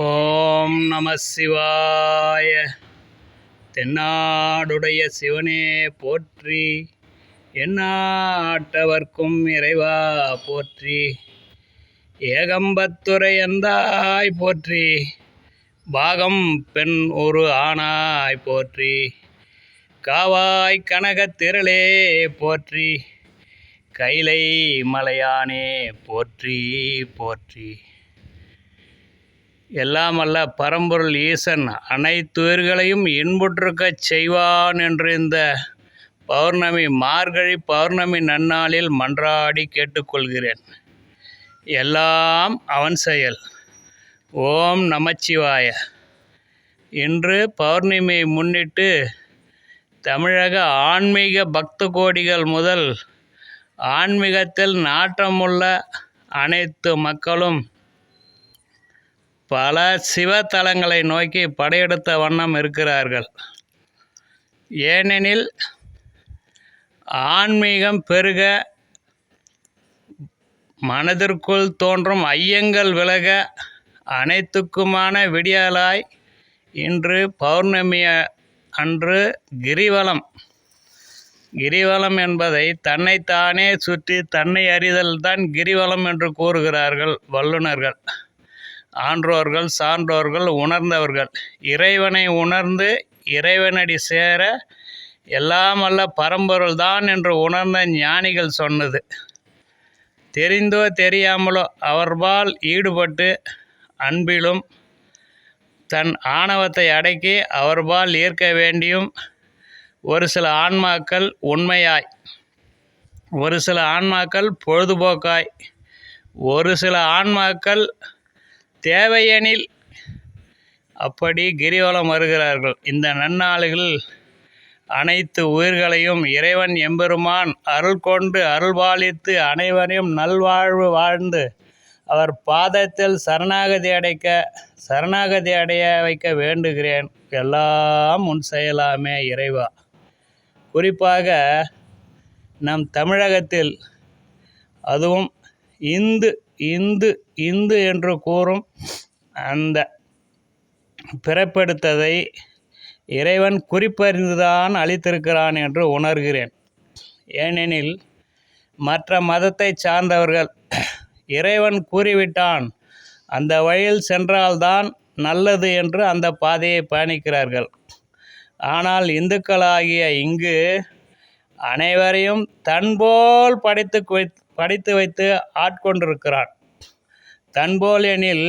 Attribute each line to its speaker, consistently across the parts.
Speaker 1: ஓம் நம சிவாய. தென்னாடுடைய சிவனே போற்றி, எந்நாட்டவர்க்கும் இறைவா போற்றி, ஏகம்பத்துரை எந்தாய் போற்றி, பாகம் பெண் ஒரு ஆனாய் போற்றி, காவாய் கனகத் திரளே போற்றி, கைலை மலையானே போற்றி போற்றி. எல்லாம் அல்ல பரம்பொருள் ஈசன் அனைத்துயிர்களையும் இன்புற்றிருக்கச் செய்வான் என்று இந்த மார்கழி பௌர்ணமி நன்னாளில் மன்றாடி கேட்டுக்கொள்கிறேன். எல்லாம் அவன் செயல். ஓம் நமச்சிவாய. இன்று பௌர்ணமியை முன்னிட்டு தமிழக ஆன்மீக பக்த கோடிகள் முதல் ஆன்மீகத்தில் நாட்டமுள்ள அனைத்து மக்களும் பல சிவத்தலங்களை நோக்கி படையெடுத்த வண்ணம் இருக்கிறார்கள். ஏனெனில் ஆன்மீகம் பெருக, மனதிற்குள் தோன்றும் ஐயங்கள் விலக, அனைத்துக்குமான விடியலாய் இன்று பௌர்ணமி அன்று கிரிவலம் என்பதை தன்னைத்தானே சுற்றி தன்னை அறிதல் தான் கிரிவலம் என்று கூறுகிறார்கள் வல்லுநர்கள், ஆன்றோர்கள், சான்றோர்கள், உணர்ந்தவர்கள். இறைவனை உணர்ந்து இறைவனடி சேர எல்லாம் அல்ல பரம்பொருள் தான் என்று உணர்ந்த ஞானிகள் சொன்னது. தெரிந்தோ தெரியாமலோ அவர்பால் ஈடுபட்டு அன்பிலும் தன் ஆணவத்தை அடக்கி அவர்பால் ஈர்க்க வேண்டியும் ஒரு சில ஆன்மாக்கள் உண்மையாய், ஒரு சில ஆன்மாக்கள் பொழுதுபோக்காய், ஒரு சில ஆன்மாக்கள் தேவையெனில் அப்படி கிரிவலம் வருகிறார்கள். இந்த நன்னாளில் அனைத்து உயிர்களையும் இறைவன் எம்பெருமான் அருள் கொண்டு அருள்பாலித்து அனைவரையும் நல்வாழ்வு வாழ்ந்து அவர் பாதத்தில் சரணாகதி அடைய வைக்க வேண்டுகிறேன். எல்லாம் உன் செயலாமே இறைவா. குறிப்பாக நம் தமிழகத்தில், அதுவும் இந்து என்று கூறும் அந்த பிறப்பெடுத்ததை இறைவன் குறிப்பறிந்துதான் அளித்திருக்கிறான் என்று உணர்கிறேன். ஏனெனில் மற்ற மதத்தை சார்ந்தவர்கள் இறைவன் கூறிவிட்டான், அந்த வழியில் சென்றால்தான் நல்லது என்று அந்த பாதையை பயணிக்கிறார்கள். ஆனால் இந்துக்களாகிய இங்கு அனைவரையும் தன்போல் படைத்து வைத்து ஆட்கொண்டிருக்கிறான். தன்போல் எனில்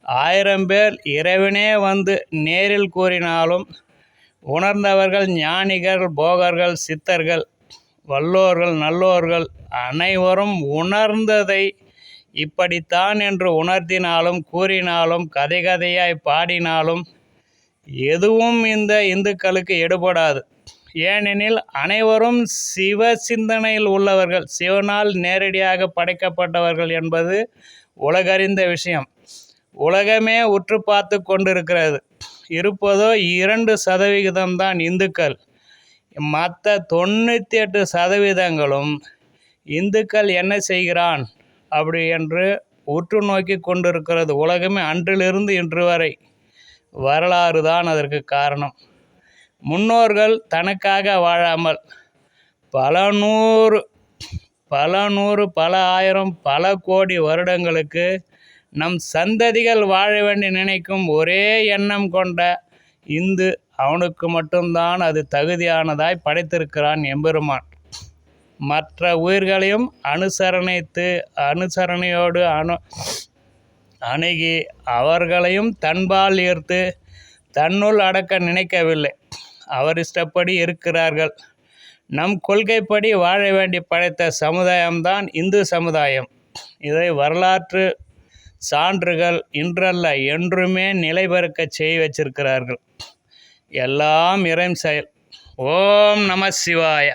Speaker 1: 1000 பேர் இறைவனே வந்து நேரில் கூறினாலும் உணர்ந்தவர்கள், ஞானிகள், போகர்கள், சித்தர்கள், வல்லோர்கள், நல்லோர்கள் அனைவரும் உணர்ந்ததை இப்படித்தான் என்று உணர்த்தினாலும் கூறினாலும் கதையாய் பாடினாலும் எதுவும் இந்த இந்துக்களுக்கு எடுபடாது. ஏனெனில் அனைவரும் சிவ சிந்தனையில் உள்ளவர்கள், சிவனால் நேரடியாக படைக்கப்பட்டவர்கள் என்பது உலகறிந்த விஷயம். உலகமே உற்று பார்த்து கொண்டிருக்கிறது. இருப்பதோ 2% தான் இந்துக்கள். மற்ற 98% இந்துக்கள் என்ன செய்கிறான் அப்படி என்று உற்று நோக்கி கொண்டிருக்கிறது உலகமே. அன்றிலிருந்து இன்று வரை வரலாறு தான் அதற்கு காரணம். முன்னோர்கள் தனக்காக வாழாமல் பல ஆயிரம் பல கோடி வருடங்களுக்கு நம் சந்ததிகள் வாழ வேண்டி நினைக்கும் ஒரே எண்ணம் கொண்ட இந்து அவனுக்கு மட்டும்தான் அது தகுதியானதாய் படைத்திருக்கிறான் எம்பெருமான். மற்ற உயிர்களையும் அனுசரணையோடு அணுகி அவர்களையும் தன்பால் ஈர்த்து தன்னுள் அடக்க நினைக்கவில்லை. அவர் இஷ்டப்படி இருக்கிறார்கள். நம் கொள்கைப்படி வாழ வேண்டி படைத்த சமுதாயம்தான் இந்து சமுதாயம். இதை வரலாற்று சான்றுகள் இன்றல்ல என்றுமே நிலை பெறக்க செய்ய வச்சிருக்கிறார்கள். எல்லாம் இறைவன் செயல். ஓம் நம சிவாய.